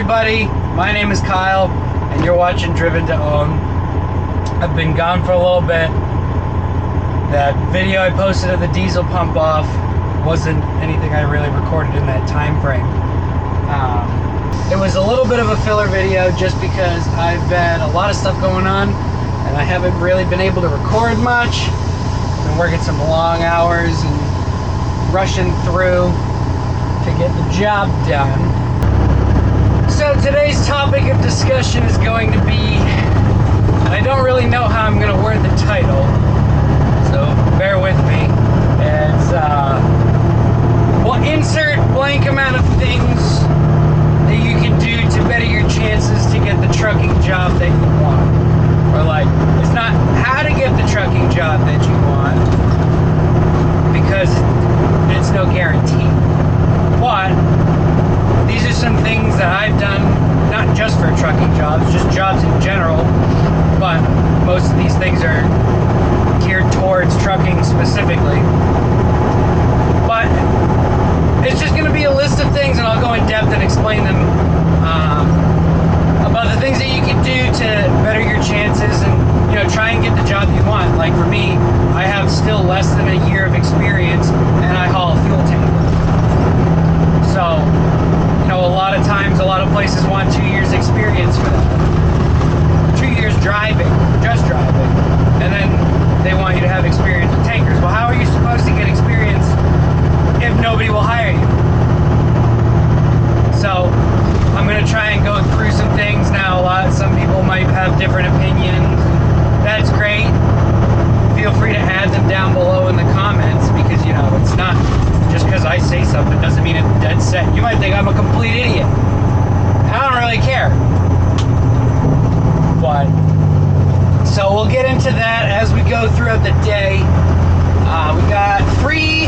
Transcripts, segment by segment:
everybody, my name is Kyle and you're watching Driven to Own. I've been gone for a little bit. That video I posted of the diesel pump off wasn't anything I really recorded in that time frame. It was a little bit of a filler video just because I've had a lot of stuff going on and I haven't really been able to record much. Been working some long hours and rushing through to get the job done. So today's topic of discussion is going to be, and I don't really know how I'm going to word the title, so bear with me, it's, well, insert blank amount of things that you can do to better your chances to get the trucking job that you want. Or like, it's not how to get the trucking job that you want, because it's no guarantee. But these are some things that I've done, not just for trucking jobs, just jobs in general, but most of these things are geared towards trucking specifically. But it's just going to be a list of things, and I'll go in depth and explain them about the things that you can do to better your chances and, you know, try and get the job you want. Like for me, I have still less than a year of experience and I haul a fuel tank. So, you know, a lot of times, a lot of places want 2 years experience for that. 2 years driving, just driving. And then they want you to have experience with tankers. Well, how are you supposed to get experience if nobody will hire you? So, I'm going to try and go through some things now. Some people might have different opinions. That's great. Feel free to add them down below in the comments, because, you know, it's not just because I say something doesn't mean it's dead set. You might think I'm a complete idiot. I don't really care. But, so we'll get into that as we go throughout the day. We got three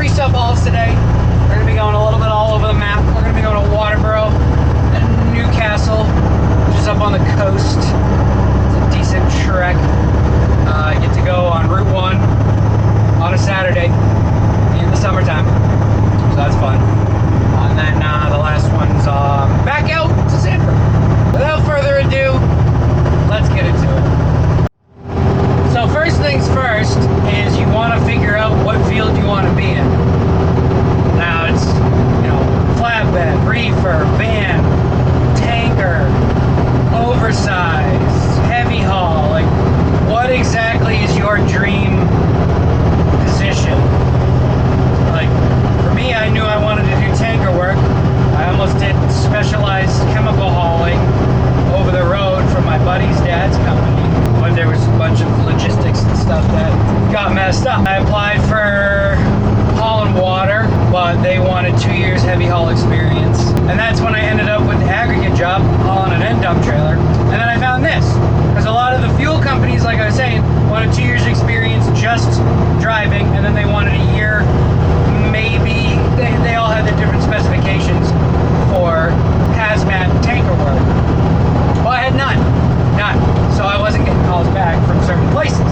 sub-hauls today. We're going to be going a little bit all over the map. We're going to be going to Waterboro and Newcastle, which is up on the coast. It's a decent trek. I get to go on Route 1 on a Saturday in the summertime, so that's fun. And then the last one's back out to Sanford. Without further ado, let's get into it. So first things first is you want to figure out what field you want to be in. Now it's, you know, flatbed, reefer, van, tanker, oversized, heavy haul. Like, what exactly is your dream position? Like, for me, I knew I wanted to do tanker work. I almost did specialized chemical hauling over the road for my buddy's dad's company, but there was a bunch of logistics and stuff that got messed up. I applied for hauling water, but they wanted 2 years heavy haul experience. And that's when I ended up with the aggregate job, hauling an end dump trailer. And then I found this, because a lot of the fuel companies, like I was saying, wanted 2 years experience just driving, and then they wanted a year, maybe, they all had their different specifications for hazmat and tanker work. Well, I had none, so I wasn't getting calls back from certain places.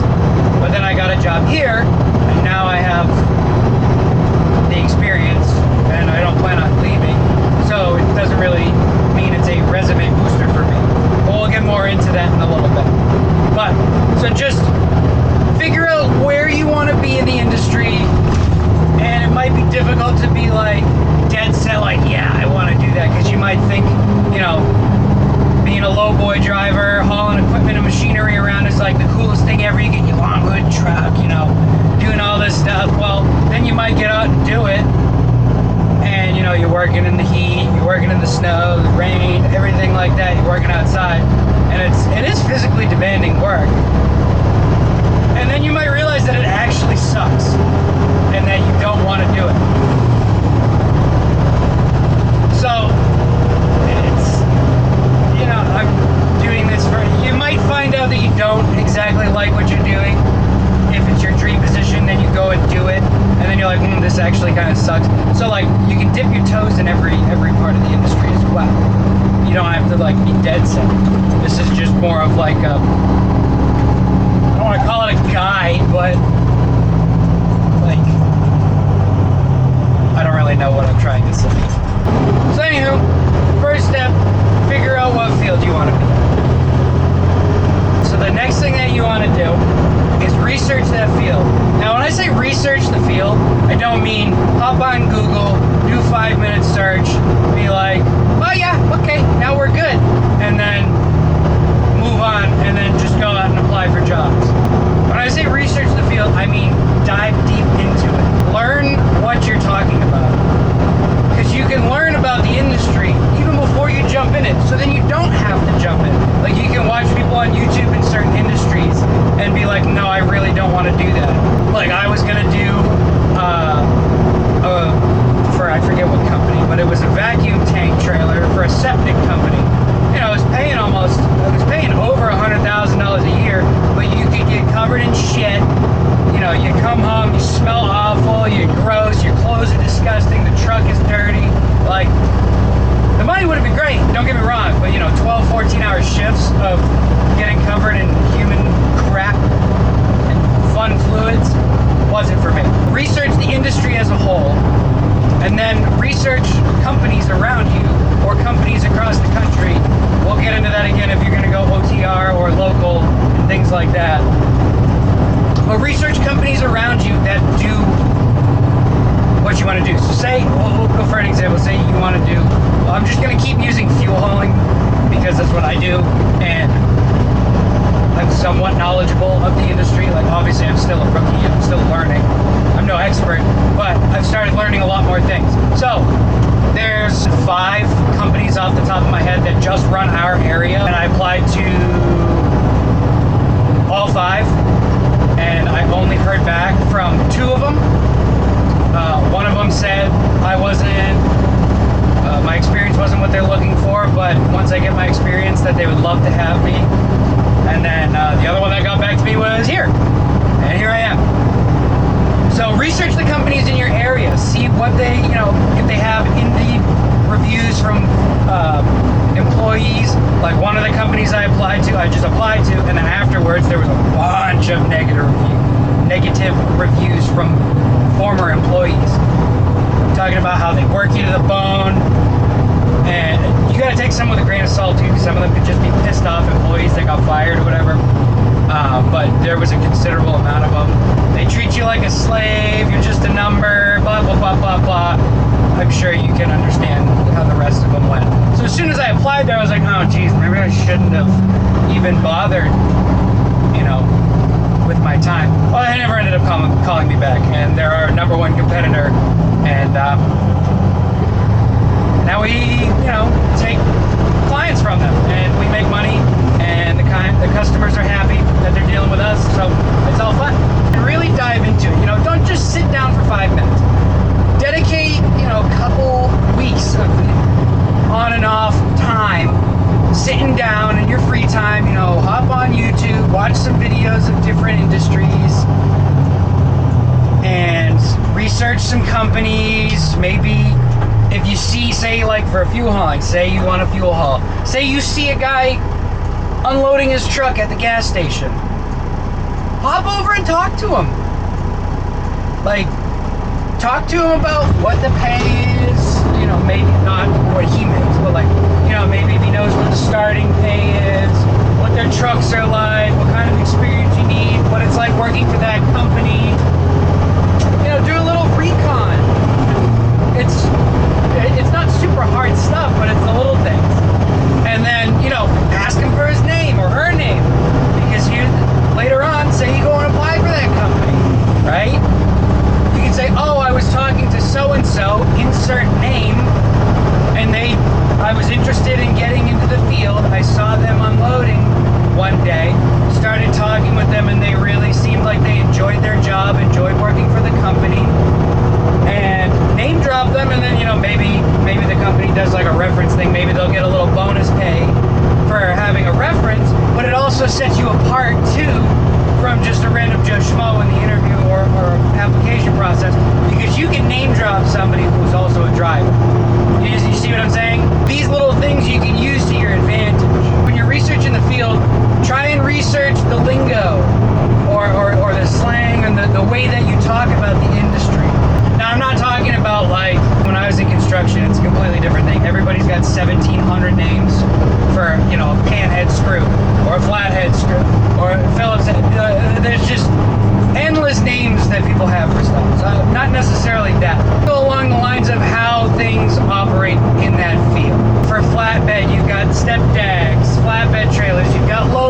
But then I got a job here, and now I have the experience, and I don't plan on leaving, so it doesn't really mean it's a resume booster for me. But we'll get more into that in a little bit. But, so just figure out where you want to be in the industry, and it might be difficult to be like dead set, like, yeah, I want to do that, because you might think, you know, being a lowboy driver, hauling equipment and machinery around is like the coolest thing ever. You get your long hood truck, you know, doing all this stuff. Well, then you might get out and do it, and, you know, you're working in the heat, you're working in the snow, the rain, everything like that. You're working outside, and it is physically demanding work. And then you might realize that it actually sucks, and that you don't want to do it. So, it's, you know, I'm doing this for, you might find out that you don't exactly like what you're doing. If it's your dream position, then you go and do it, and then you're like, this actually kind of sucks. So, like, you can dip your toes in every part of the industry as well. You don't have to, like, be dead set. This is just more of like a, I don't want to call it a guide, but like, I don't really know what I'm trying to say. So anywho, first step, figure out what field you want to be in. So the next thing that you want to do is research that field. Now when I say research the field, I don't mean hop on Google, do 5-minute search, be like, oh yeah, okay, now we're good, and then move on, and then just go out and apply for jobs. When I say research the field, I mean dive deep into it. Learn what you're talking about. Because you can learn about the industry even before you jump in it, so then you don't have to jump in. Like you can watch people on YouTube in certain industries and be like, no, I really don't want to do that. Like I was gonna do for I forget what company, but it was a vacuum tank trailer for a septic company. You know, I was paying over $100,000 a year, but you could get covered in shit. You know, you come home, you smell awful, you're gross, your clothes are disgusting, the truck is dirty. Like, the money would have been great, don't get me wrong, but you know, 12, 14-hour shifts of getting covered in human crap and fun fluids wasn't for me. Research the industry as a whole, and then research companies around you or companies across the country. We'll get into that again if you're going to go OTR or local and things like that. But research companies around you that do what you want to do. So say, we'll go for an example. Say you want to do, well, I'm just going to keep using fuel hauling because that's what I do, and I'm somewhat knowledgeable of the industry. Like obviously I'm still a rookie, I'm still learning. I'm no expert, but I've started learning a lot more things. So there's 5 companies off the top of my head that just run our area, and I applied to all 5, and I only heard back from 2 of them. One of them said I wasn't, my experience wasn't what they're looking for, but once I get my experience that they would love to have me. And then the other one that got back to me was here, and here I am. So research the companies in your area, see what they, you know, if they have Indeed reviews from employees. Like one of the companies I just applied to, and then afterwards there was a bunch of negative reviews from former employees, talking about how they work you to the bone. And you gotta take some with a grain of salt too, because some of them could just be pissed off employees that got fired or whatever. But there was a considerable amount of them. They treat you like a slave, you're just a number, blah, blah, blah, blah, blah. I'm sure you can understand how the rest of them went. So as soon as I applied there, I was like, oh geez, maybe I shouldn't have even bothered, you know, with my time. Well, they never ended up calling me back, and they're our #1 competitor, and now we, you know, take clients from them, and we make money, and the customers are happy that they're dealing with us, so it's all fun. And really dive into it. You know, don't just sit down for 5 minutes. Dedicate, you know, a couple weeks of on and off time sitting down in your free time. You know, hop on YouTube, watch some videos of different industries, and research some companies. Maybe if you see, say like for fuel hauling, say you want a fuel haul, say you see a guy unloading his truck at the gas station, hop over and talk to him. Like, talk to him about what the pay is, you know, maybe not what he makes, but like, you know, maybe if he knows what the starting pay is, what their trucks are like, what kind of experience you need, what it's like working for that company. You know, do a little recon. It's not super hard stuff, but it's the little things. And then, you know, ask him for his name or her name, because you later on, say you go and apply for that company, right? You can say, oh, I was talking to so-and-so, insert name, and I was interested in getting into the field. I saw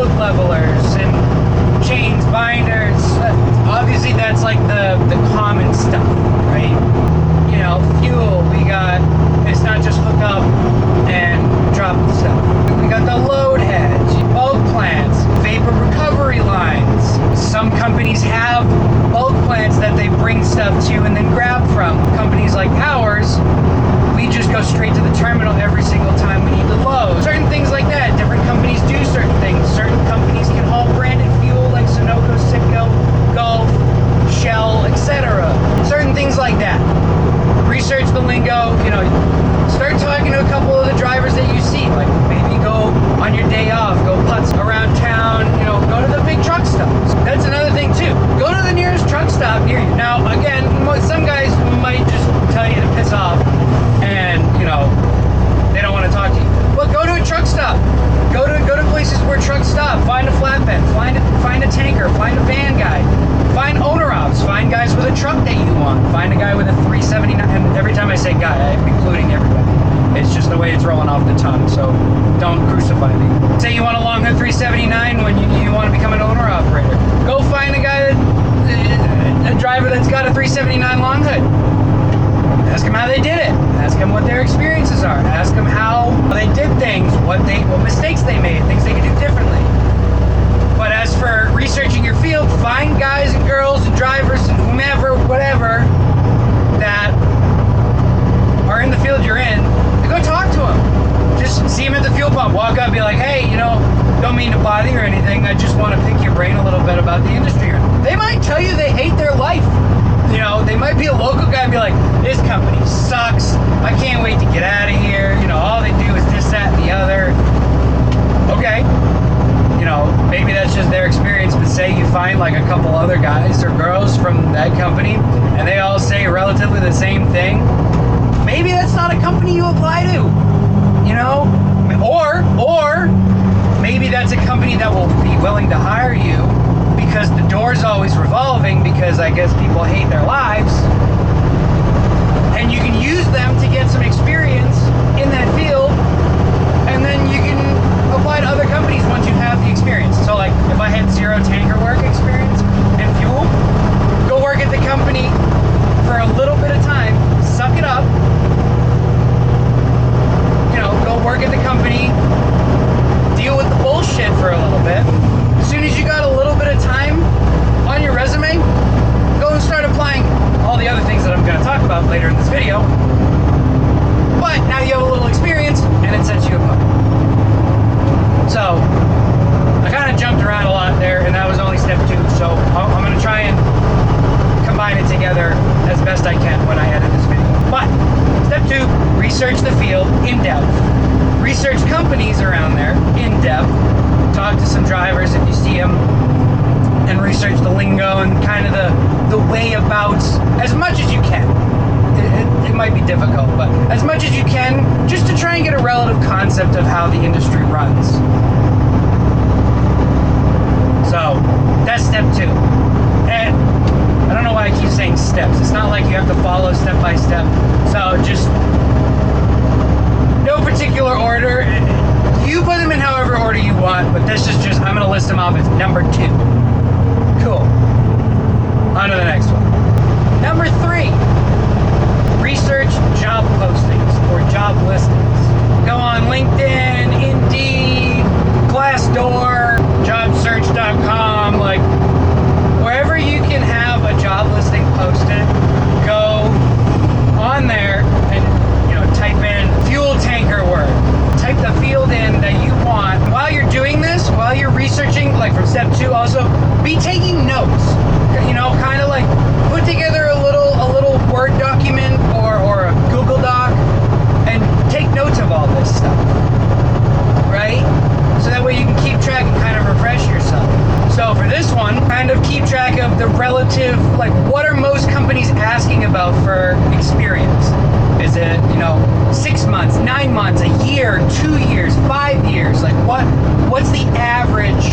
load levelers and chains, binders. Obviously, that's like the common stuff, right? You know, fuel. We got. It's not just hook up and drop the stuff. We got the load heads, bulk plants, vapor recovery lines. Some companies have bulk plants that they bring stuff to and then grab from. Companies like ours, we just go straight to the terminal every single time we need to load. Certain things like that. Different companies do certain things. Certain companies can haul branded fuel like Sunoco, Citgo, Gulf, Shell, etc. Certain things like that. Research the lingo, you know, start talking to a couple of the drivers that you see. Like maybe go on your day off, go putz around town, you know, go to the big truck stops. That's another thing too. Go to the nearest truck stop near you. Now, again, some guys might just tell you to piss off and, you know, they don't want to talk to you. But go to a truck stop. Go to places where trucks stop. Find a flatbed. Find a tanker. Find a van guy. Find owner ops. Find guys with a truck that you want. Find a guy with a 379. And every time I say guy, I'm including everybody. It's just the way it's rolling off the tongue, so don't crucify me. Say you want a long hood 379 when you want to become an owner operator. Go find a guy a driver that's got a 379 long hood. Ask them how they did it. Ask them what their experiences are. Ask them how they did things, what mistakes they made, things they could do differently. But as for researching your field, find guys and girls and drivers and whomever, whatever, that are in the field you're in, and go talk to them. Just see them at the fuel pump. Walk up, be like, hey, you know, don't mean to bother you or anything. I just want to pick your brain a little bit about the industry. They might tell you they hate their life. You know, they might be a local guy and be like, this company sucks. I can't wait to get out of here. You know, all they do is this, that, and the other. Okay. You know, maybe that's just their experience, but say you find like a couple other guys or girls from that company and they all say relatively the same thing. Maybe that's not a company you apply to. You know? Or maybe that's a company that will be willing to hire you because the door's always revolving because I guess people hate their lives. And you can use them to get some experience in that field, and then you can apply to other companies once you have the experience. So like if I had zero tanker work experience and fuel, go work at the company for a little bit of time, suck it up, you know, go work at the company, deal with the bullshit for a little bit. As soon as you got a little bit of time on your resume, go and start applying all the other things that I'm going to talk about later in this video. But now you have a little experience and it sets you apart. So, I kind of jumped around a lot there and that was only step 2. So, I'm going to try and combine it together as best I can when I edit this video. But, step 2, research the field in depth. Research companies around there in depth. Talk to some drivers if you see them, and research the lingo and kind of the way abouts as much as you can. It might be difficult, but as much as you can, just to try and get a relative concept of how the industry runs. So that's step 2. And I don't know why I keep saying steps. It's not like you have to follow step by step. So just no particular order. You put them in however order you want, but this is just, I'm going to list them off as number 2. Cool. On to the next one. Number 3, research job postings or job listings. Go on LinkedIn, Indeed, Glassdoor, jobsearch.com, like wherever you can have a job listing posted, go on there and, you know, type in fuel tanker work. Type the field in that you want. While you're doing this, while you're researching, like from step 2 also, be taking notes. You know, kind of like put together a little Word document or a Google Doc and take notes of all this stuff. Right? So that way you can keep track and kind of refresh yourself. So for this one, kind of keep track of the relative, like what are most companies asking about for experience? Is it, you know, 6 months, 9 months, a year, 2 years, 5 years? Like what's the average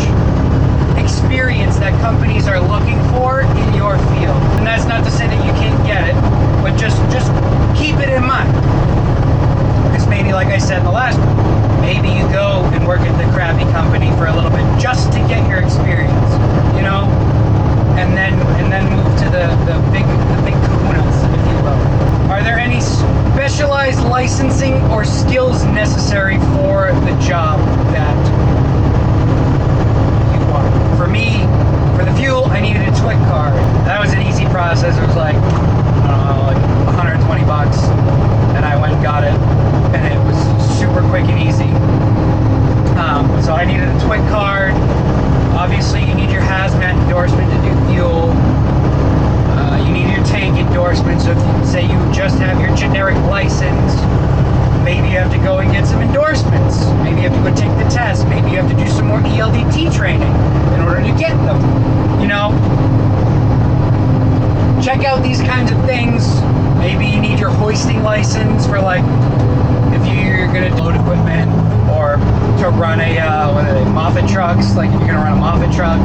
experience that companies are looking for in your field? And that's not to say that you can't get it, but just keep it in mind. Because maybe, like I said in the last one, maybe you go and work at the crappy company for a little bit just generic license. Maybe you have to go and get some endorsements. Maybe you have to go take the test. Maybe you have to do some more ELDT training in order to get them. You know, check out these kinds of things. Maybe you need your hoisting license for, like, if you're gonna load equipment, or to run a Moffat trucks. Like if you're gonna run a Moffat truck,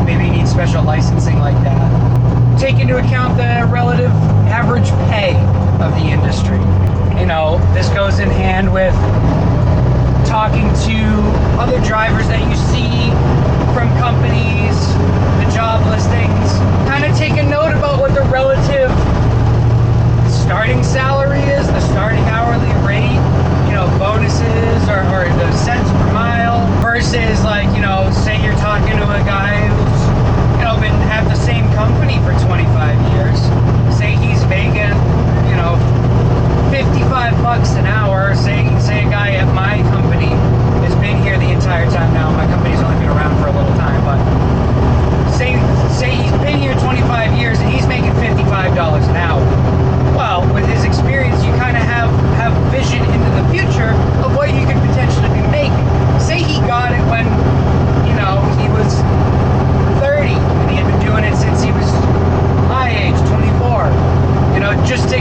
maybe you need special licensing like that. Take into account the relative average pay of the industry. You know, this goes in hand with talking to other drivers that you see from companies, the job listings. Kind of take a note about what the relative starting salary is, the starting hourly rate, you know, bonuses or the cents per mile, versus, like, you know, say you're talking to a guy who's, you know, been at the same company for 25 years. Say he's making, you know, 55 bucks an hour. Say a guy at my company has been here the entire time now. My company's only been around for a little time, but say he's been here 25 years and he's making $55 an hour. Well, with his experience, you kind of have vision into the future of what you could potentially be making. Say he got it when, you know, he was 30 and he had been doing it since he was my age, 24. You know, just to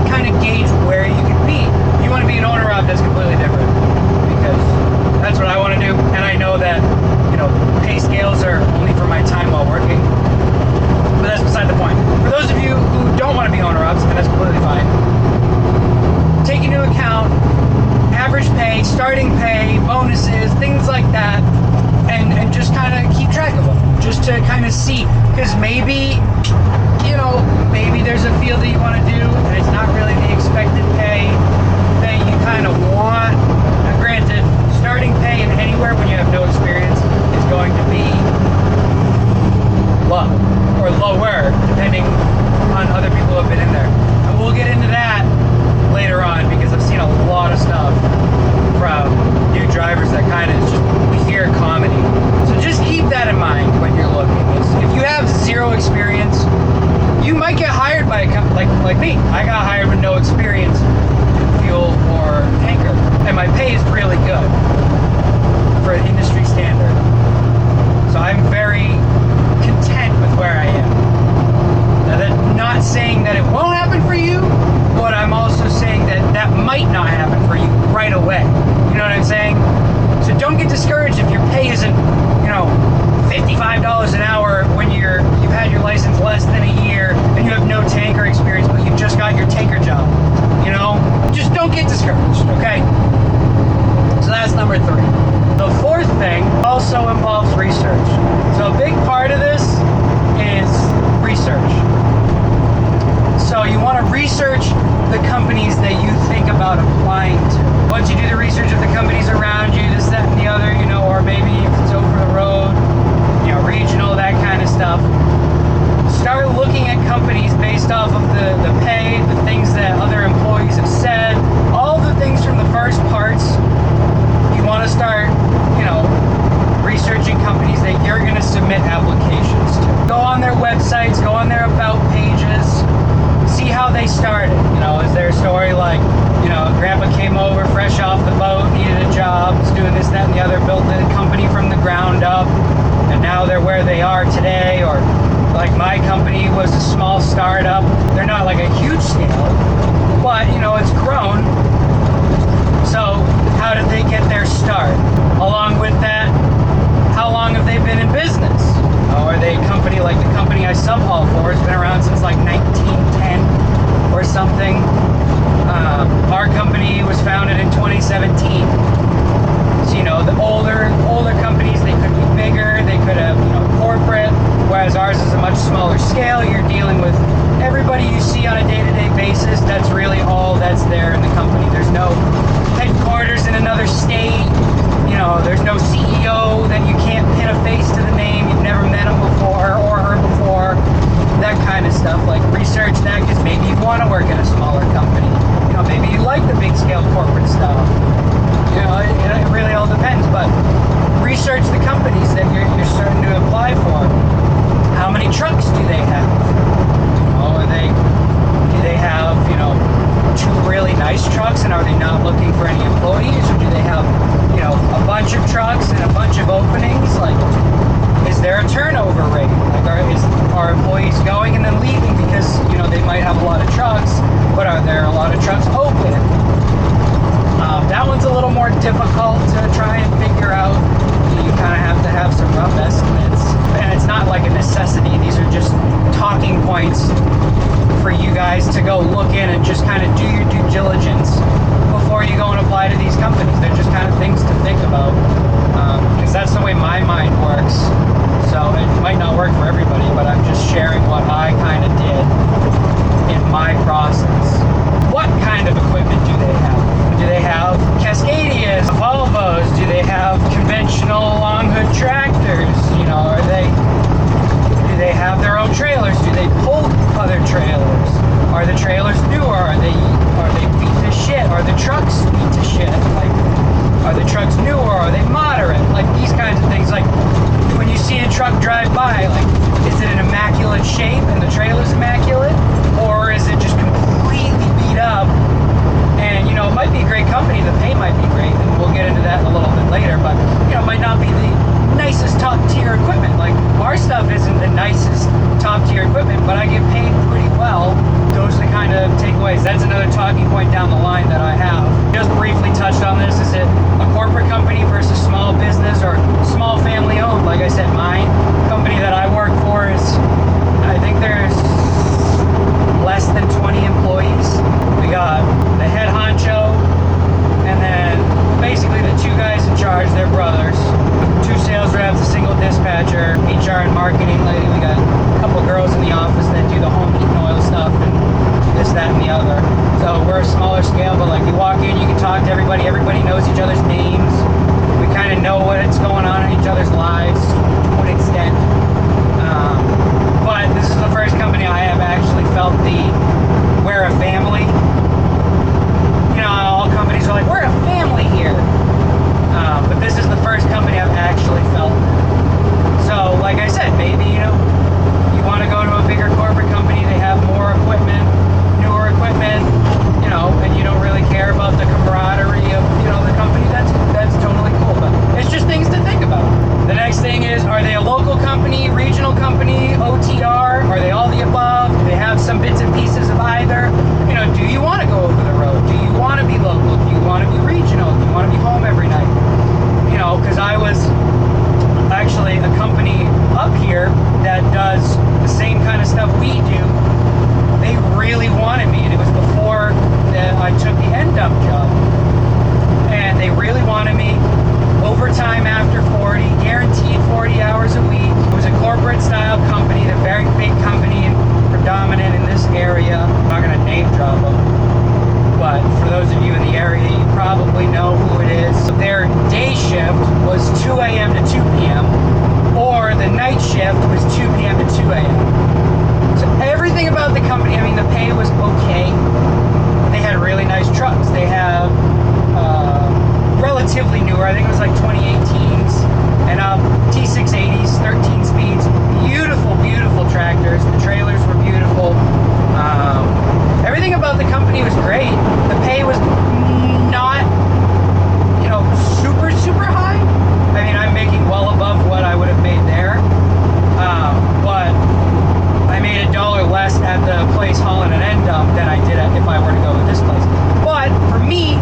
kind of gauge where you could be. If you want to be an owner op, that's completely different, because that's what I want to do. And I know that, you know, pay scales are only for my time while working. But that's beside the point. For those of you who don't want to be owner-ops, and that's completely fine, take into account average pay, starting pay, bonuses, things like that, and just kind of keep track of them, just to kind of see. Because maybe, you know, maybe there's a field that you want to do, and it's not really the expected pay that you kind of want. Now, granted, starting pay in anywhere when you have no experience is going to be low, or lower, depending on other people who have been in there. And we'll get into that later on, because I've seen a lot of stuff from new drivers that kind of just pure comedy. So just keep that in mind when you're looking. If you have zero experience, you might get hired by a company like me. I got hired with no experience in fuel or tanker, and my pay is really good for an industry standard. So I'm very content with where I am. Now, that's not saying that it won't happen for you, but I'm also saying that that might not happen for you right away. You know what I'm saying? So don't get discouraged if your pay isn't, you know, $55 an hour when you've had your license less than a year and you have no tanker experience, but you've just got your tanker job. You know, just don't get discouraged, okay? So that's number 3. The fourth thing also involves research. So a big part of this is research. So you want to research the companies that you think about applying to. Once you do the research of the companies around you, this, that, and the other, you know, or maybe if it's over the road, you know, regional, that kind of stuff, start looking at companies based off of the pay, the things that other employees have said, all the things from the first parts. You want to start, you know, researching companies that you're going to submit applications to. Go on their websites, go on their about pages, see how they started. You know, is there a story like, you know, grandpa came over fresh off the boat, needed a job, was doing this, that, and the other, built the company from the ground up, and now they're where they are today. Or like my company was a small startup. They're not like a huge scale, but, you know, it's grown. So how did they get their start? Along with that, how long have they been in business? Are they a company like the company I sub-haul for has been around since like 1910 or something? Our company was founded in 2017. So, you know, the older companies, they could be bigger, they could have, you know, corporate, whereas ours is a much smaller scale. You're dealing with everybody you see on a day-to-day basis. That's really all that's there in the company. There's no headquarters in another state. You know, there's no CEO that you can't pin a face to the name. You've never met him before or her before. That kind of stuff. Like, research that, because maybe you want to work at a smaller company. You know, maybe you like the big scale corporate stuff. You know, it really all depends. But research the companies that you're starting to apply for. How many trucks do they have? You know, do they have, you know, conventional long hood tractors? You know, do they have their own trailers? Do they pull other trailers? Are the trailers newer? Are they beat to shit? Are the trucks beat to shit? Like, are the trucks newer? Are they moderate? Like, these kinds of things. Like, when you see a truck drive by, like, is it in immaculate shape and the trailer's immaculate? Or is it just completely beat up? And, you know, it might be a great company, the pay might be great, and we'll get into that in a little bit later, but, you know, it might not be the nicest top-tier equipment. Like, our stuff isn't the nicest top-tier equipment, but I get paid pretty well. Those are the kind of takeaways. That's another talking point down the line that I have. Just briefly touched on this. Is it a corporate company versus small business or small family-owned? Like I said, my company that I work for is, I think there's less than 20 employees. We got the head honcho, and then basically the two guys in charge, they're brothers. Two sales reps, a single dispatcher, HR and marketing lady. We got a couple girls in the office that do the home heat and oil stuff and this, that, and the other. So we're a smaller scale, but like you walk in, you can talk to everybody. Everybody knows each other's names. We kind of know what's going on in each other's lives to an extent. But this is the first company I have actually felt we're a family. You know, all companies are like, we're a family here. But this is the first company I've actually felt. So, like I said, maybe, you know, you want to go to a bigger corporate company, they have more equipment, newer equipment, you know, and you don't really care about the camaraderie of, you know, the company, that's totally cool. But it's just things to think about. The next thing is, are they a local company, regional company, OTR? Are they all the above? Do they have some bits and pieces of either? You know, do you want to go over the road? Do you want to be local? Do you want to be regional? Do you want to be home every night? You know, because I was actually a company up here that does the same kind of stuff we do. They really wanted me, and it was before that I took the end dump job. And they really wanted me. Overtime after 40, guaranteed 40 hours a week. It was a corporate style company, a very big company and predominant in this area. I'm not going to name drop them, but for those of you in the area, you probably know who it is. Their day shift was 2 a.m. to 2 p.m. or the night shift was 2 p.m. to 2 a.m. So everything about the company, I mean, the pay was okay. They had really nice trucks. They have relatively newer, I think it was like 2018s and up, T680s, 13 speeds, beautiful, beautiful tractors. The trailers were beautiful. Everything about the company was great. The pay was not, you know, super, super high. I mean, I'm making well above what I would have made there. But I made $1 less at the place hauling an end dump than I did if I were to go with this place. But for me,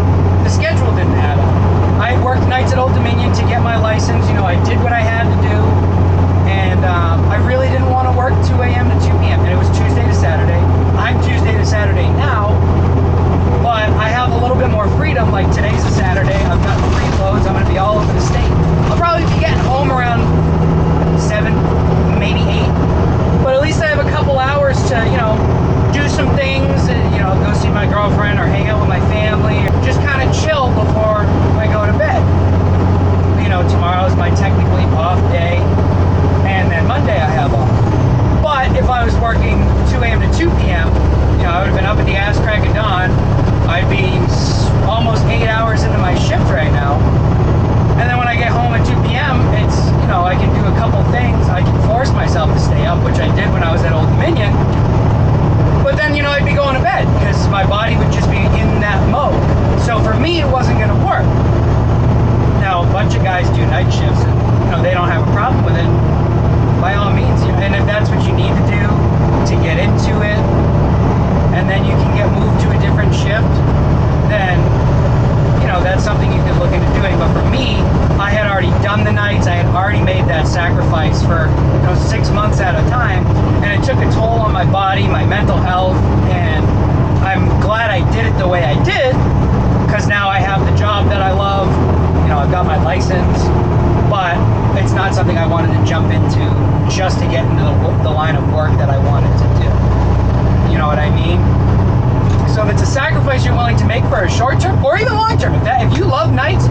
the schedule didn't add up. I worked nights at Old Dominion to get my license. You know, I did what I had to do. And I really didn't want to work 2 a.m. to 2 p.m. And it was Tuesday to Saturday. I'm Tuesday to Saturday now. But I have a little bit more freedom. Like today's a Saturday. I've got 3 loads. I'm going to be all over the state. I'll probably be getting home around 7, maybe 8. But at least I have a couple hours to, you know, do some things and, you know, go see my girlfriend or hang out with my family. Or just kind of chill before I go to bed. You know, tomorrow's my technically off day. And then Monday I have off. But if I was working 2 a.m. to 2 p.m., you know, I would have been up at the ass crack of dawn. I'd be almost 8 hours into my shift right now. And then when I get home at 2 p.m., it's, you know, I can do a couple things. I can force myself to stay up, which I did when I was at Old Dominion. But then, you know, I'd be going to bed because my body would just be in that mode. So for me, it wasn't going to work. Now, a bunch of guys do night shifts and, you know, they don't have a problem with it. By all means, you know, and if that's what you need to do to get into it, and then you can get moved to a different shift, then, you know, that's something you could look into doing. But for me, I had already done the nights. I had already made that sacrifice for, you know, 6 months at a time, and it took a toll on my body, my mental health, and I'm glad I did it the way I did, because now I have the job that I love. You know, I've got my license, but it's not something I wanted to jump into just to get into the line of work that I wanted to do. You know what I mean? So if it's a sacrifice you're willing to make for a short term or even long term, if you love nights,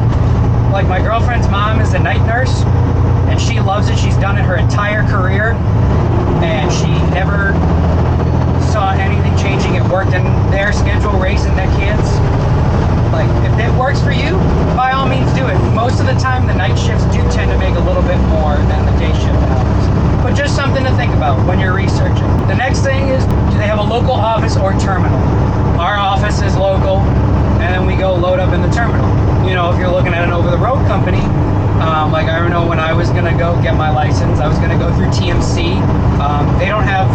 like my girlfriend's mom is a night nurse, and she loves it. She's done it her entire career, and she never saw anything changing. It worked in their schedule, raising their kids. Like, if it works for you, by all means do it. Most of the time, the night shifts do tend to make a little bit more than the day shift hours. But just something to think about when you're researching. The next thing is, do they have a local office or terminal? Our office is local, and then we go load up in the terminal. You know, if you're looking at an over-the-road company, like I know when I was going to go get my license, I was going to go through TMC. They don't have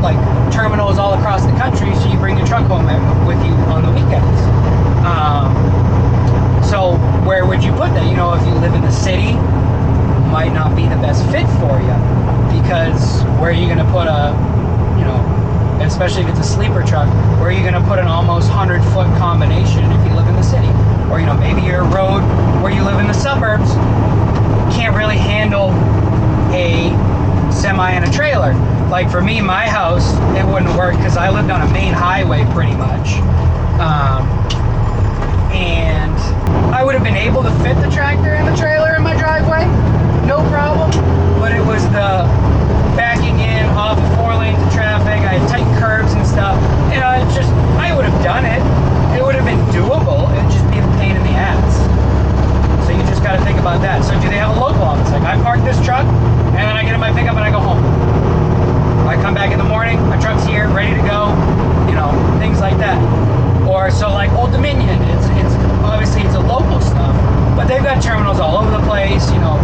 like terminals all across the country, so you bring your truck home with you on the weekends. So where would you put that? You know, if you live in the city, might not be the best fit for you, because where are you going to put a, you know, especially if it's a sleeper truck, where are you going to put an almost 100-foot combination if you live in the city? Or, you know, maybe your road where you live in the suburbs can't really handle a semi and a trailer. Like for me, my house, it wouldn't work because I lived on a main highway pretty much. And I would have been able to fit the tractor and the trailer in my driveway, no problem. But it was the backing in off of 4 lanes of traffic. I had tight curves and stuff. You know, it's just, I would have done it. It would have been doable. It'd just be a pain in the ass. So you just got to think about that. So do they have a local office? Like I park this truck, and then I get in my pickup and I go home. I come back in the morning, my truck's here, ready to go, you know, things like that. Or so like Old Dominion, it's obviously it's a local stuff, but they've got terminals all over the place, you know,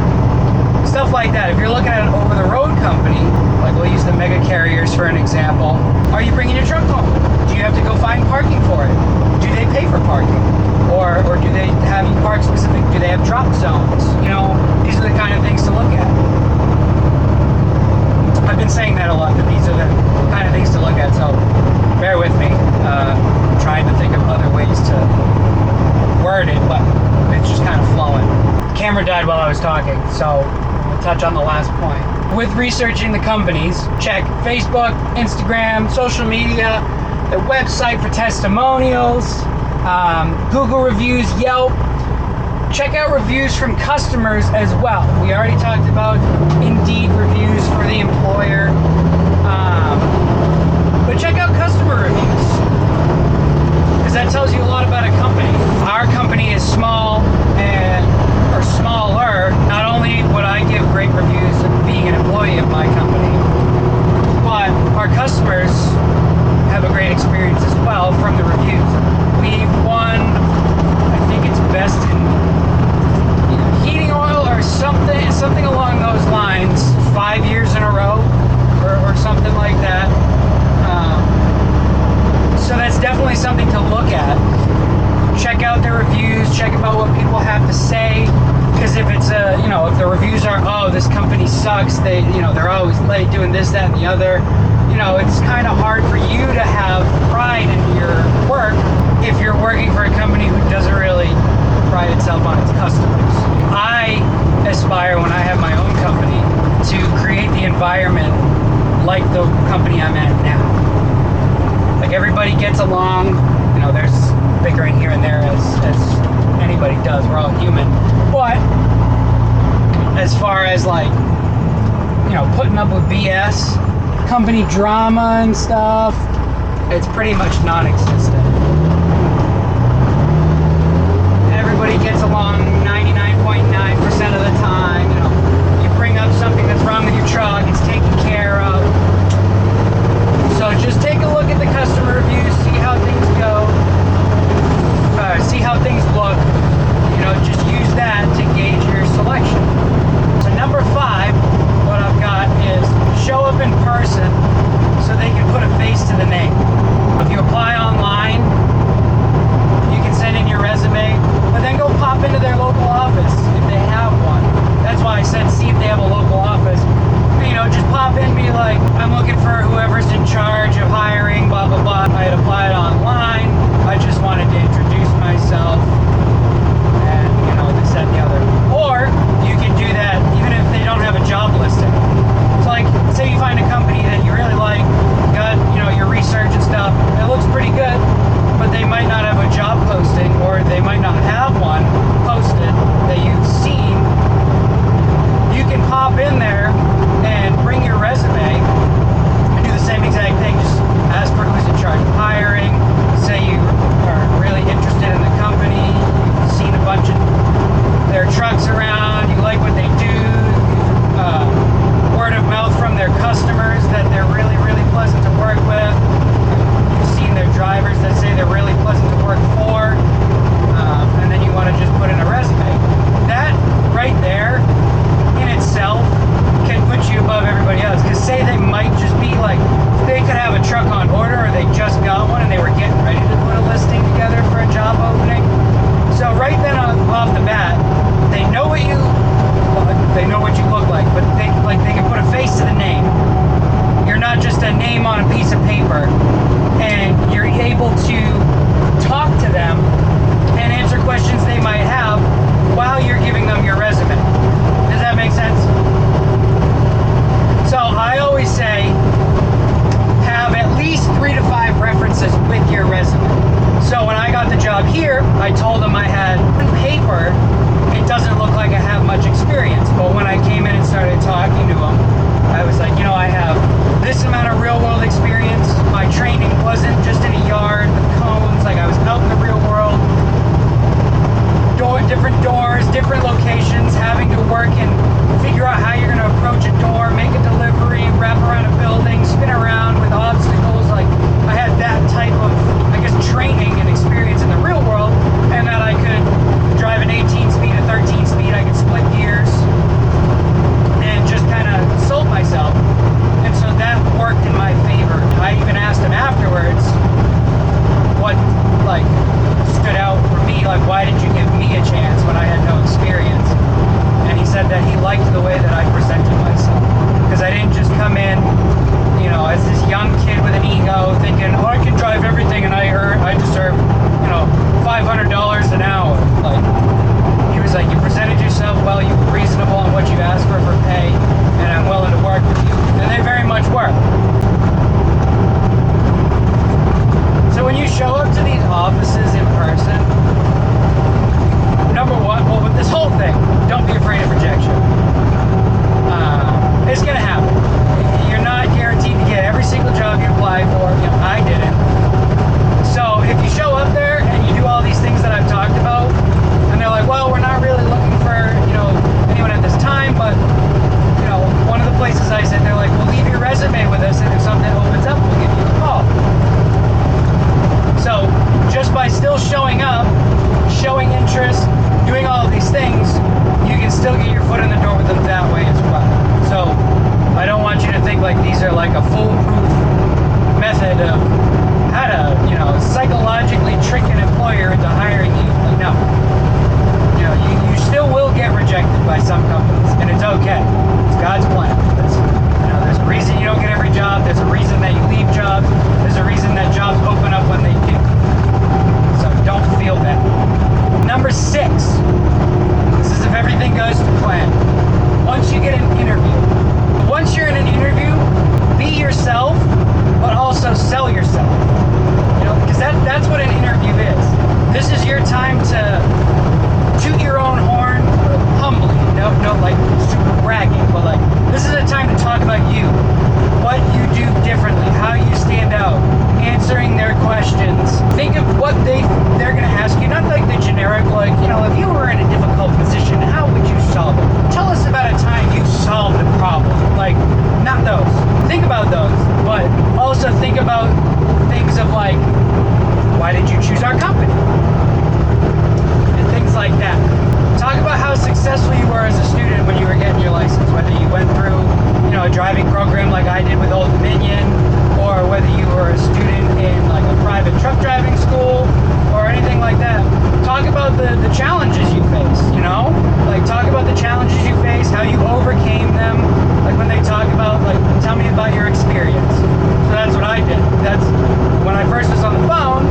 stuff like that. If you're looking at an over-the-road company, like we'll use the mega carriers for an example, are you bringing your truck home? Do you have to go find parking for it? Do they pay for parking? Or do they have you park specific? Do they have drop zones? You know, these are the kind of things to look at. I've been saying that a lot, that these are the kind of things to look at, so bear with me. I'm trying to think of other ways to word it, but it's just kind of flowing. Camera died while I was talking, so we'll touch on the last point. With researching the companies, check Facebook, Instagram, social media, the website for testimonials, Google reviews, Yelp. Check out reviews from customers as well. We already talked about Indeed reviews for the employer. But check out customer reviews, because that tells you a lot about a company. Our company is small or smaller. Not only would I give great reviews of being an employee of my company, but our customers have a great experience as well from the reviews. We've won, I think it's best in heating oil or something along those lines, 5 years in a row or something like that. So that's definitely something to look at. Check out the reviews, check out what people have to say, because if it's if the reviews are, oh, this company sucks, they're always late doing this, that, and the other, it's kind of hard for you to have pride in your work if you're working for a company who doesn't really pride itself on its customers. I aspire, when I have my own company, to create the environment like the company I'm at now. Like everybody gets along, there's bickering here and there as anybody does, we're all human. But as far as putting up with BS, company drama and stuff, it's pretty much non-existent. Everybody gets along 99.9% of the time. You bring up something that's wrong with your truck, it's taken care of. So just take a look at the customer reviews, see how things go, see how things look. Just use that to gauge your selection. So number 5, what I've got is show up in person so they can put a face to the name. If you apply online, you can send in your resume, but then go pop into their local liked the way that I presented myself, because I didn't just come in, you know, as this young kid with an ego, thinking, oh, I can drive everything and I deserve, you know, $500 an hour. Like, he was like, you presented yourself well, you were reasonable on what you asked for pay, and I'm willing to work with you. And they very much were. So when you show up to these offices in person, number one, well, with this whole thing, don't be afraid of rejection. It's gonna happen. You're not guaranteed to get every single job you apply for. You know, I didn't. So if you show up there and you do all these things that I've talked about, and they're like, well, we're not really looking for, you know, anyone at this time, but, you know, one of the places I said, they're like, well, leave your resume with us, and if something opens up, we'll give you a call. So just by still showing up, showing interest, doing all of these things, you can still get your foot in the door with them that way as well. So I don't want you to think like these are like a foolproof method of how to, you know, psychologically trick an employer into hiring you. Like, no. You know, you still will get rejected by some companies, and it's okay. It's God's plan. You know, there's a reason you don't get every job. There's a reason that you leave jobs. There's a reason that jobs open up when they do. So don't feel bad. Number 6. This is if everything goes to plan. Once you get an interview, once you're in an interview, be yourself, but also sell yourself. You know, because that's what an interview is. This is your time to toot your own horn humbly. No, like super bragging, but like this is a time to talk about you, what you do differently, how you stand out, answering their questions. Think of what they're going to ask you, not like the generic, like, you know, if you were in a difficult position, how would you solve it? Tell us about a time you solved a problem. Like, not those. Think about those, but also think about things of like, why did you choose our company? And things like that. Talk about how successful you were as a student when you were getting your license, whether you went through, you know, a driving program like I did with Old Dominion, or whether you were a student in like a private truck driving school or anything like that. Talk about the challenges you faced, you know? Like, talk about the challenges you faced, how you overcame them. Like when they talk about, like, tell me about your experience. So that's what I did. That's when I first was on the phone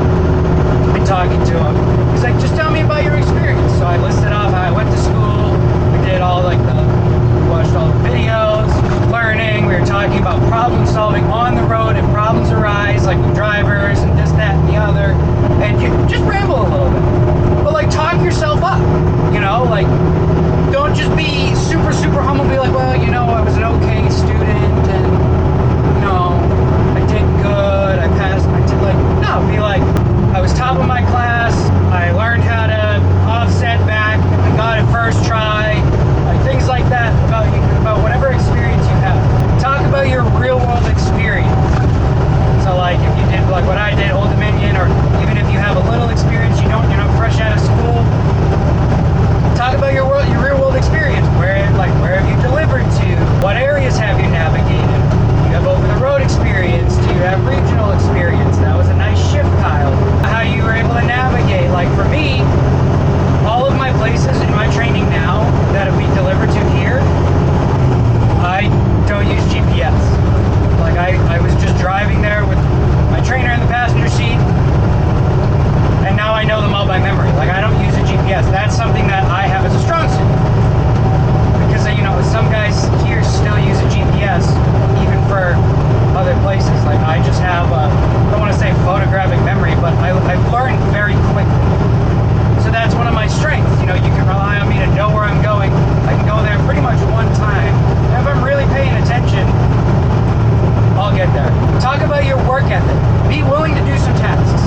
and talking to him. He's like, just tell me about your experience. So I listed off how I went to school. We did all like we watched all the videos, learning. We were talking about problem solving on the road and problems arise, like with drivers and this, that, and the other. And you just ramble a little bit. But like talk yourself up, you know, like don't just be super, super humble. Be like, well, you know, I was an okay student and, you know, I did good. I passed. No, be like, I was top of my class. I learned how to offset back. I got it first try. Like things like that about whatever experience you have. Talk about your real world experience. So like if you did like what I did, Old Dominion, or even if you have a little experience, you're not fresh out of school. Talk about your real world experience. Where have you delivered to? What areas have you navigated? Do you have over the road experience? Do you have regional experience? That was a nice shift, Kyle. How you were able to navigate. Like for me, all of my places in my training now that we deliver to here, I don't use GPS. Like I was just driving there with my trainer in the passenger seat, and now I know them all by memory. Like I don't use a GPS. That's something that I have as a strong suit. Because you know, some guys here still use a GPS, even for other places. Like I just have I don't want to say photographic memory, but I've learned very quickly. So that's one of my strengths. You know, you can rely on me to know where I'm going. I can go there pretty much one time. And if I'm really paying attention, I'll get there. Talk about your work ethic. Be willing to do some tasks.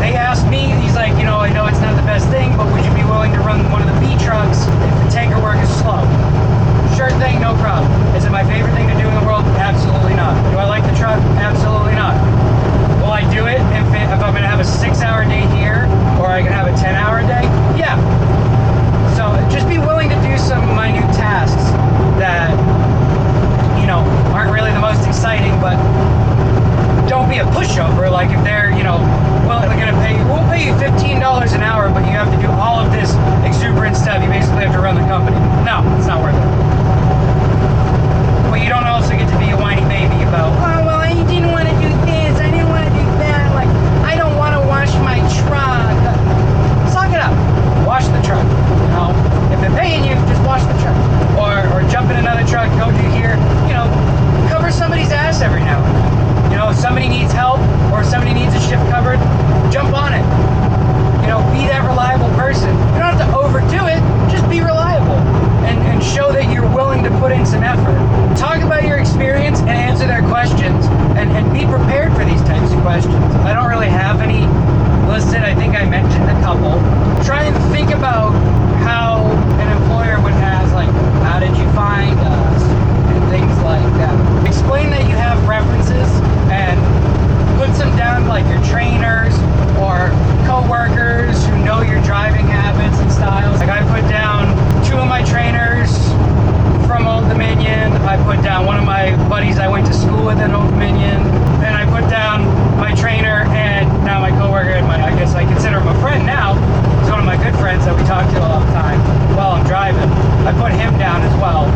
They asked me, he's like, you know, I know it's not the best thing, but would you be willing to run one of the B trucks if the tanker work is slow? Sure thing, no problem. Is it my favorite thing to do in the world? Absolutely not. Do I like the truck? Absolutely not. Will I do it if I'm going to have a 6-hour day here, or I can have a 10-hour day? Yeah. So just be willing to do some minute tasks that, you know, aren't really the most exciting, but don't be a pushover. Like if they're, you know, well, they're going to pay you, we'll pay you $15 an hour, but you have to do all of this exuberant stuff. You basically have to run the company. No, it's not worth it. don't also get to be a whiny baby about, oh, well, I didn't want to do this, I didn't want to do that, like, I don't want to wash my truck. Suck it up. Wash the truck. You know, if they're paying you, just wash the truck. Or jump in another truck, go do here, you know, cover somebody's ass every now and then. You know, if somebody needs help or if somebody needs a shift covered, jump on it. You know, be that reliable person. You don't have to overdo it, just be reliable and show that you're willing to put in some effort. Talk about your experience and answer their questions and be prepared for these types of questions. I don't really have any listed. I think I mentioned a couple. Try and think about how an employer would ask, like, how did you find us? And things like that. Explain that you have references and put some down, like your trainers or co-workers who know your driving habits and styles. Like I put down 2 of my trainers from Old Dominion. I put down one of my buddies I went to school with at Old Dominion. And I put down my trainer and now my coworker and I guess I consider him a friend now. He's one of my good friends that we talk to all the time while I'm driving. I put him down as well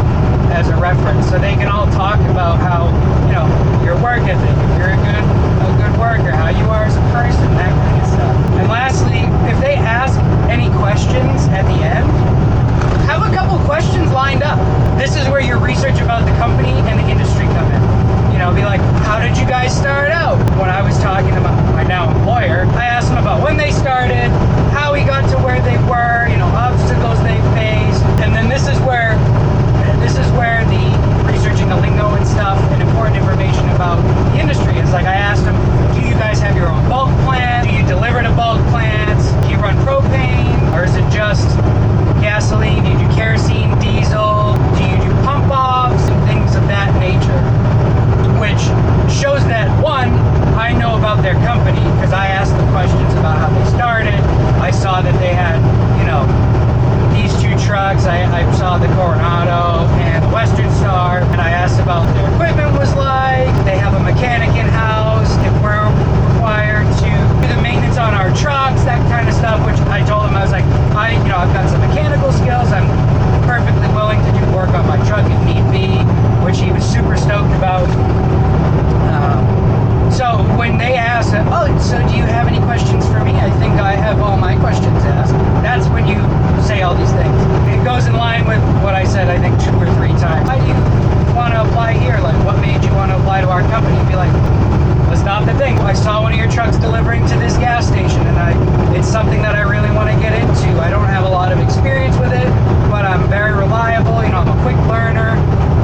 as a reference so they can all talk about how, you know, your work ethic, if you're a good worker, how you are as a person, that kind of stuff. And lastly, if they ask any questions at the end, have a couple questions lined up. This is where your research about the company and the industry come in. You know, be like, how did you guys start out? When I was talking about my now employer, I asked them about when they started, how we got to where they were, you know, obstacles they faced. And then this is where the researching the lingo and stuff and important information about the industry is. Like I asked them, do you guys have your own bulk plant? Do you deliver to bulk plants? Do you run propane? Or is it just gasoline? Do you do kerosene, diesel? Do you do pump offs and things of that nature? Which shows that, one, I know about their company because I asked them questions about how they started. I saw that they had, you know, these 2 trucks. I saw the Coronado and the Western Star, and I asked about what their equipment was like. They have a mechanic in-house. If we're required to do the maintenance on our trucks, that kind of stuff, which I told him, I was like, I've got some mechanical skills. I'm perfectly willing to do work on my truck if need be, which he was super stoked about. So when they ask, oh, so do you have any questions for me? I think I have all my questions asked. That's when you say all these things. It goes in line with what I said, I think 2 or 3 times. Why do you want to apply here? Like, what made you want to apply to our company? Be like, list off the thing. I saw one of your trucks delivering to this gas station, and it's something that I really want to get into. I don't have a lot of experience with it, but I'm very reliable. You know, I'm a quick learner.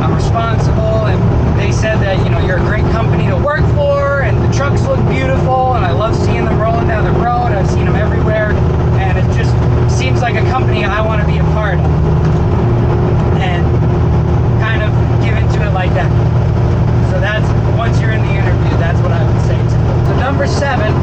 I'm responsible, and they said that, you know, you're a great company to work for, and the trucks look beautiful, and I love seeing them rolling down the road. I've seen them everywhere, and it just seems like a company I want to be a part of. And kind of give into it like that. So that's, once you're in the interview, that's what I would say to them. So number 7,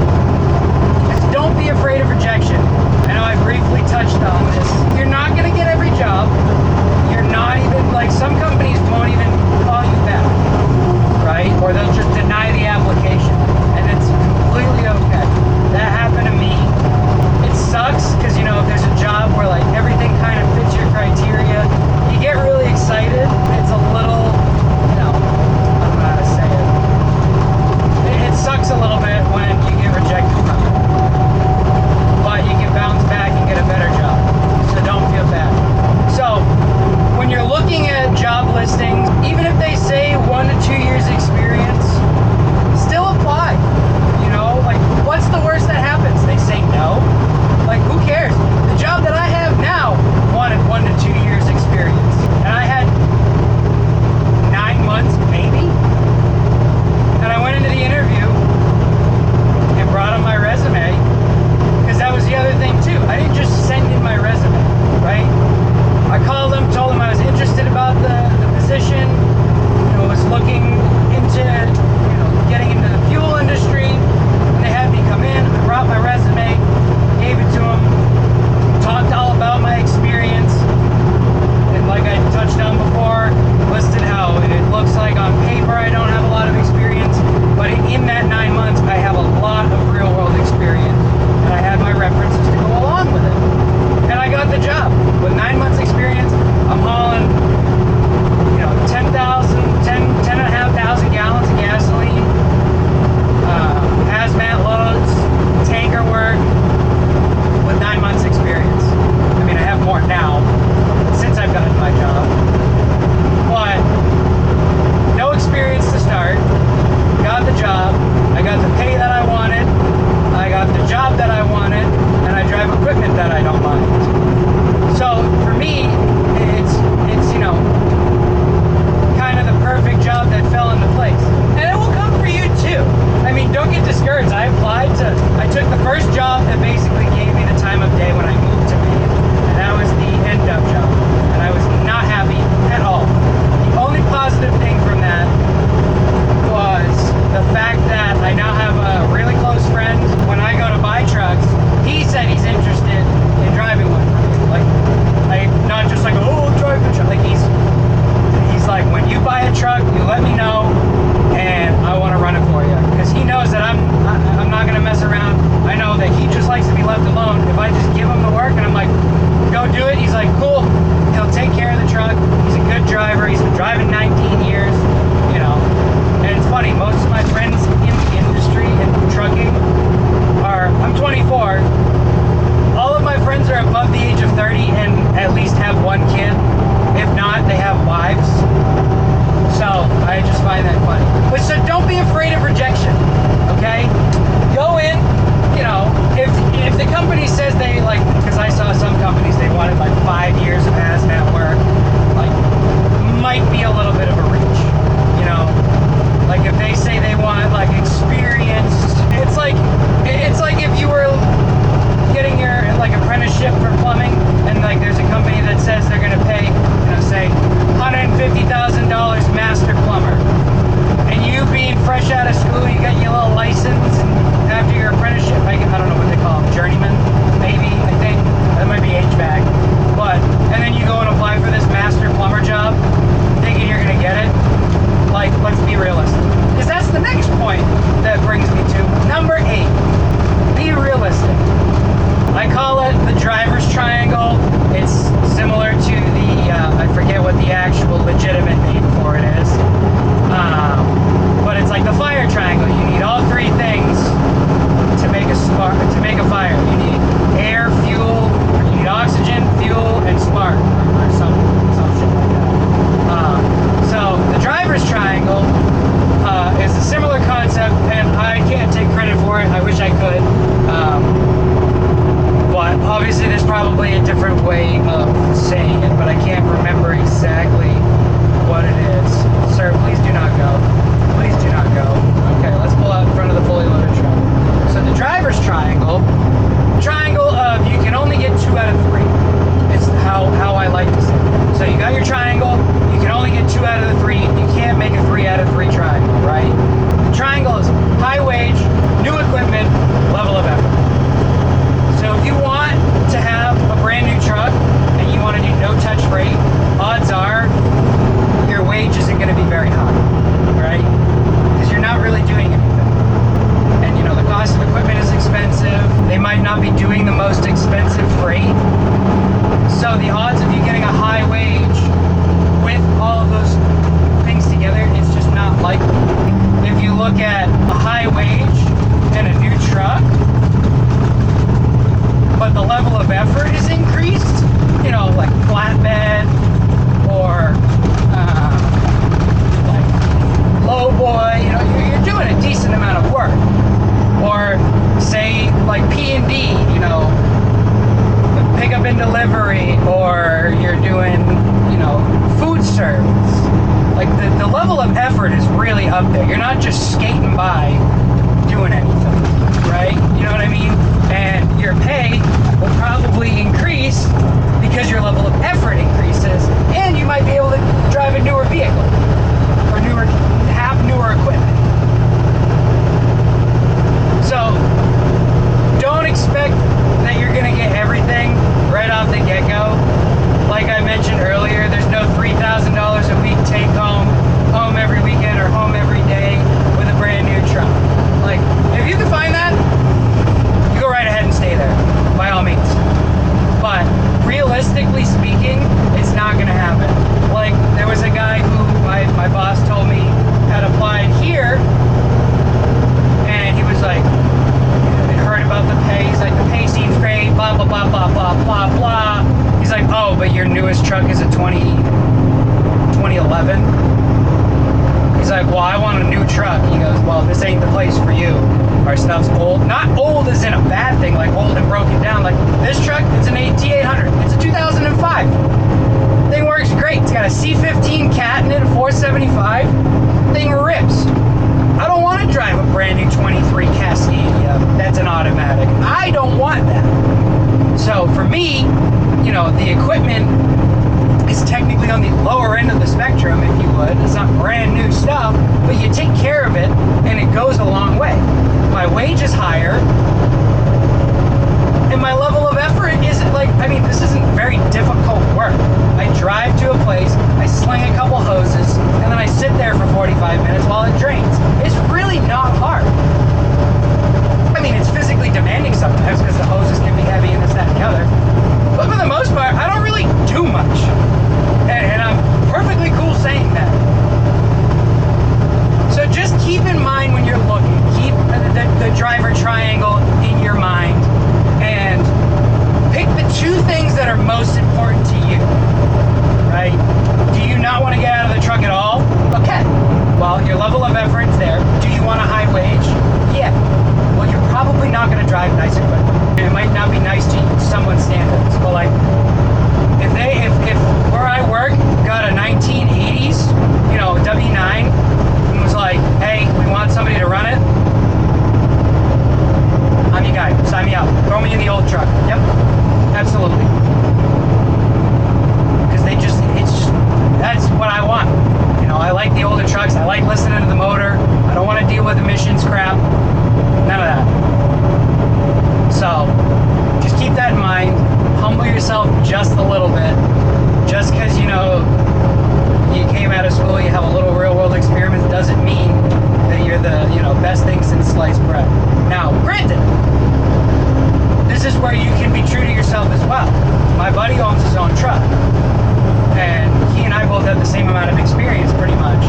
great. So the odds of you getting a high wage with all of those things together, it's just not likely. If you look at a high wage and a new truck, but the level of effort is increased, you know, like flatbed or like low boy, you know, you're doing a decent amount of work. Or say like P&D, you know, pickup and delivery, or you're doing, you know, food service. Like the level of effort is really up there. You're not just skating by doing anything, right? You know what I mean? And your pay will probably increase because your level of effort increases, and you might be able to drive a newer vehicle or have newer equipment. So don't expect that you're gonna get everything right off the get-go. Like I mentioned earlier, there's no $3,000 a week take home every weekend or home every day with a brand new truck. Like, if you can find that, you go right ahead and stay there, by all means. But realistically speaking, it's not gonna happen. Like, there was a guy who my boss told me had applied here, and he was like, heard about the pay. He's like, the pay seems great, blah, blah, blah, blah, blah, blah, blah. He's like, oh, but your newest truck is a 2011? He's like, well, I want a new truck. He goes, well, this ain't the place for you. Our stuff's old. Not old as in a bad thing, like old and broken down. Like, this truck, it's an T800. It's a 2005. Thing works great. It's got a C15 cat in it, a 475. Thing rips. I don't want to drive a brand new 23 Cascadia that's an automatic. I don't want that. So for me, you know, the equipment is technically on the lower end of the spectrum, if you would. It's not brand new stuff, but you take care of it and it goes a long way. My wage is higher, and my level of effort isn't like, I mean, this isn't very difficult work. I drive to a place, I sling a couple hoses, and then I sit there for 45 minutes while it drains. It's really not hard. I mean, it's physically demanding sometimes because the hoses can be heavy and this, that, and the other. But for the most part, I don't really do much. And I'm perfectly cool saying that. So just keep in mind when you're looking, keep the driver triangle in your mind, and pick the two things that are most important to you, right? Do you not want to get out of the truck at all? Okay. Well, your level of effort's there. Do you want a high wage? Yeah. Well, you're probably not going to drive nice equipment. It might not be nice to someone's standards, but like, if where I work got a 1980s, you know, W9, and was like, hey, we want somebody to run it, I'm your guy. Sign me up. Throw me in the old truck. Yep. Absolutely. Because that's what I want. You know, I like the older trucks. I like listening to the motor. I don't want to deal with emissions crap. None of that. So, just keep that in mind. Humble yourself just a little bit. Just because, you know, you came out of school, you have a little real world experience, doesn't mean that you're the, you know, best thing since sliced bread. Now, granted, this is where you can be true to yourself as well. My buddy owns his own truck, and he and I both have the same amount of experience pretty much.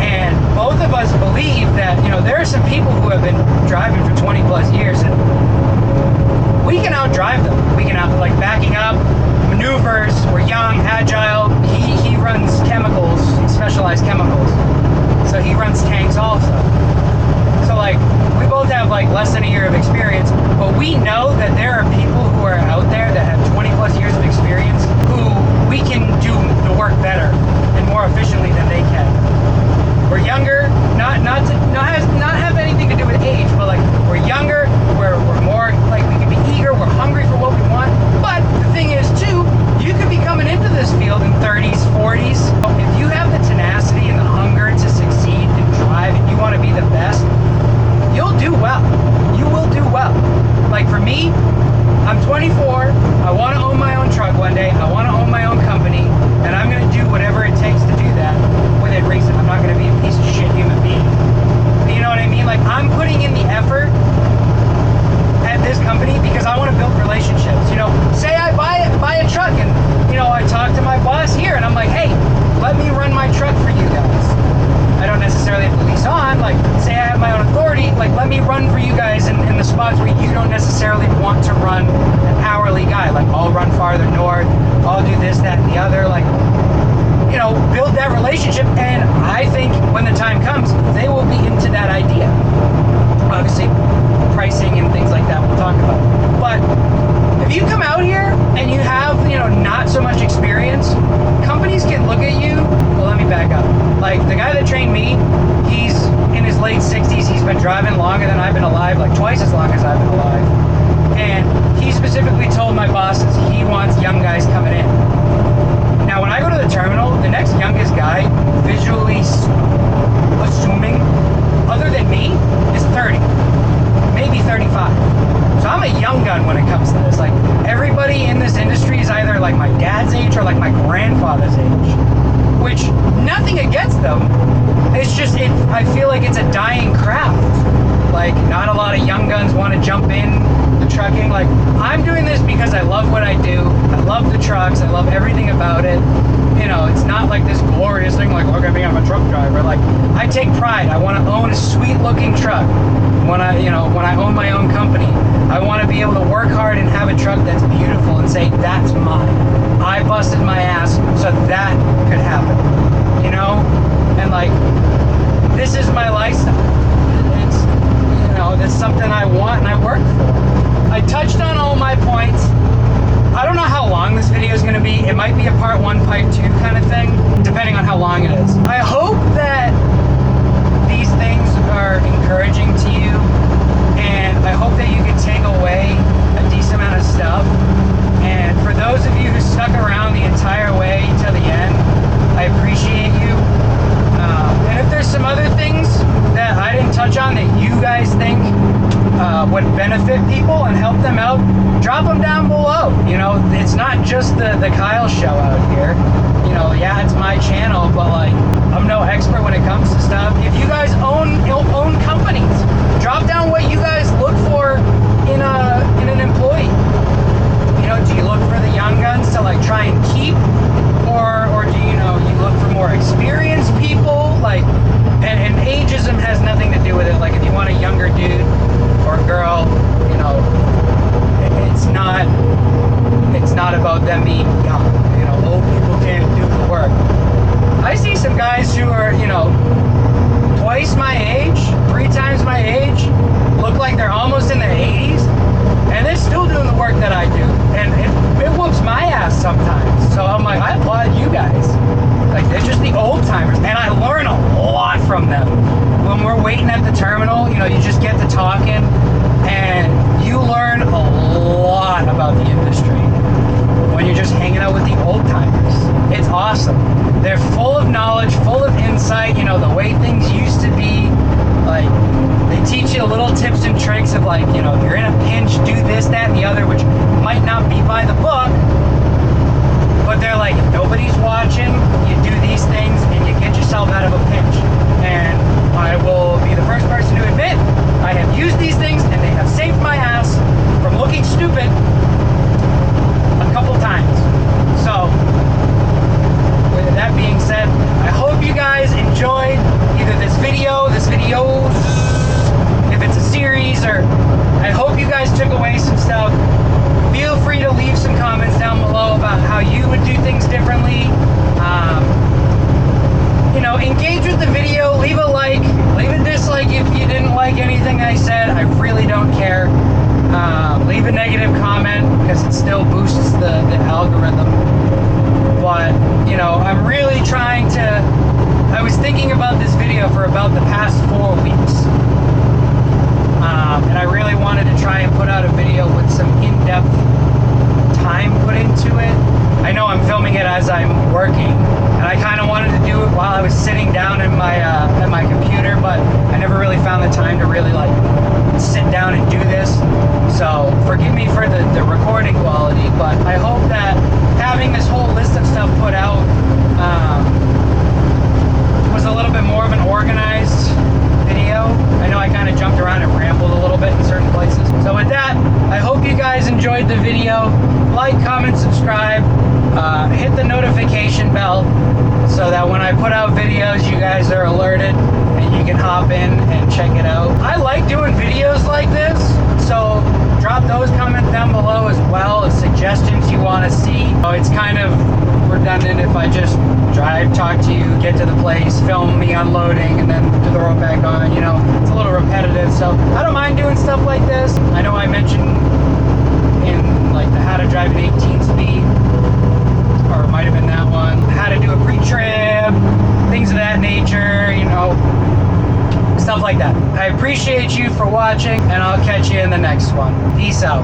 And both of us believe that, you know, there are some people who have been driving for 20 plus years, and we can outdrive them. We can out, like, backing up, maneuvers, we're young, agile. He runs chemicals, specialized chemicals. So he runs tanks also. So like, we both have like less than a year of experience, but we know that there are people who are out there that have 20 plus years of experience who we can do the work better and more efficiently than they can. We're younger, not have anything to do with age, but like, we're younger, we're more like, we can be eager, we're hungry for what we want. But the thing is too, you could be coming into this field in 30s, 40s. If you have the tenacity and the hunger to succeed and drive, and you want to be the best, you'll do well. You will do well. Like for me, relationship, and I think when the time comes, they will be into that idea. Obviously, pricing and things like that we'll talk about. But if you come out here and you have, not so much experience, companies can look at you. Well, let me back up. Like the guy that trained me, he's in his late 60s. He's been driving longer than I've been alive, like twice as long as I've been alive. And he specifically told my bosses he wants young guys coming in. Now, when I go to the terminal, the next youngest guy, visually assuming, other than me, is 30, maybe 35. So I'm a young gun when it comes to this. Like, everybody in this industry is either like my dad's age or like my grandfather's age, which nothing against them. It's just, I feel like it's a dying craft. Like, not a lot of young guns want to jump in the trucking. Like, I'm doing this because I love what I do. I love the trucks. I love everything about it. It's not like this glorious thing like, look at me, I'm a truck driver. Like, I take pride. I want to own a sweet looking truck. When I own my own company, I want to be able to work hard and have a truck that's beautiful and say, that's mine. I busted my ass so that could happen. And like, this is my lifestyle. That's something I want and I work for. I touched on all my points. I don't know how long this video is going to be. It might be a part 1, part 2 kind of thing, depending on how long it is. I hope that these things are encouraging to you, and I hope that you can take away a decent amount of stuff. And for those of you who stuck around the entire way to the end, I appreciate you. And if there's some other things that I didn't touch on that you guys think would benefit people and help them out, drop them down below. It's not just the Kyle show out here. Yeah, it's my channel, but like, I'm no expert when it comes to stuff. If you guys own companies, drop down what you guys look for in an employee. Do you look for the young guns to like try and keep, or do you look for more experienced people? Like, and ageism has nothing to do with it. Like, if you want a younger dude or girl, it's not about them being young. Old people can't do the work. I see some guys who are, twice my age, 3 times my age, look like they're almost in their 80s, and they're still doing the work that I do. And it whoops my ass sometimes. So I'm like, I applaud you guys. Like, they're just the old timers, and I learn a lot from them. When we're waiting at the terminal, you just get to talking, and you learn a lot about the industry when you're just hanging out with the old timers. It's awesome. They're full of knowledge, full of insight, the way things used to be. Like, they teach you little tips and tricks of like, if you're in a pinch, do this, that, and the other, which might not be by the book, but they're like, if nobody's watching, you do these things and you get yourself out of a pinch. And I will be the first person to admit, I have used these things and they have saved my ass from looking stupid a couple times. So, with that being said, I hope you guys enjoyed either this video, if it's a series, or I hope you guys took away some stuff. Feel free to leave some comments down below about how you would do things differently. Engage with the video, leave a like, leave a dislike if you didn't like anything I said. I really don't care. Leave a negative comment because it still boosts the algorithm. But, I'm really trying to, I was thinking about this video for about the past 4 weeks. And I really wanted to try and put out a video with some in-depth time put into it. I know I'm filming it as I'm working, and I kind of wanted to do it while I was sitting down in my at my computer, but I never really found the time to really like sit down and do this. So forgive me for the recording quality, but I hope that having this whole list of stuff put out was a little bit more of an organized video. I know I kind of jumped around and rambled a little bit in certain places. So with that, I hope you guys enjoyed the video. Like, comment, subscribe, hit the notification bell so that when I put out videos, you guys are alerted and you can hop in and check it out. I like doing videos like this, so drop those comments down below as well as suggestions you want to see. It's kind of redundant if I just drive drive, talk to you, get to the place, film me unloading, and then to throw it back on. You know, it's a little repetitive, so I don't mind doing stuff like this. I know I mentioned in like the how to drive an 18-speed, or it might have been that one, how to do a pre-trib, things of that nature, you know, stuff like that. I appreciate you for watching, and I'll catch you in the next one. Peace out.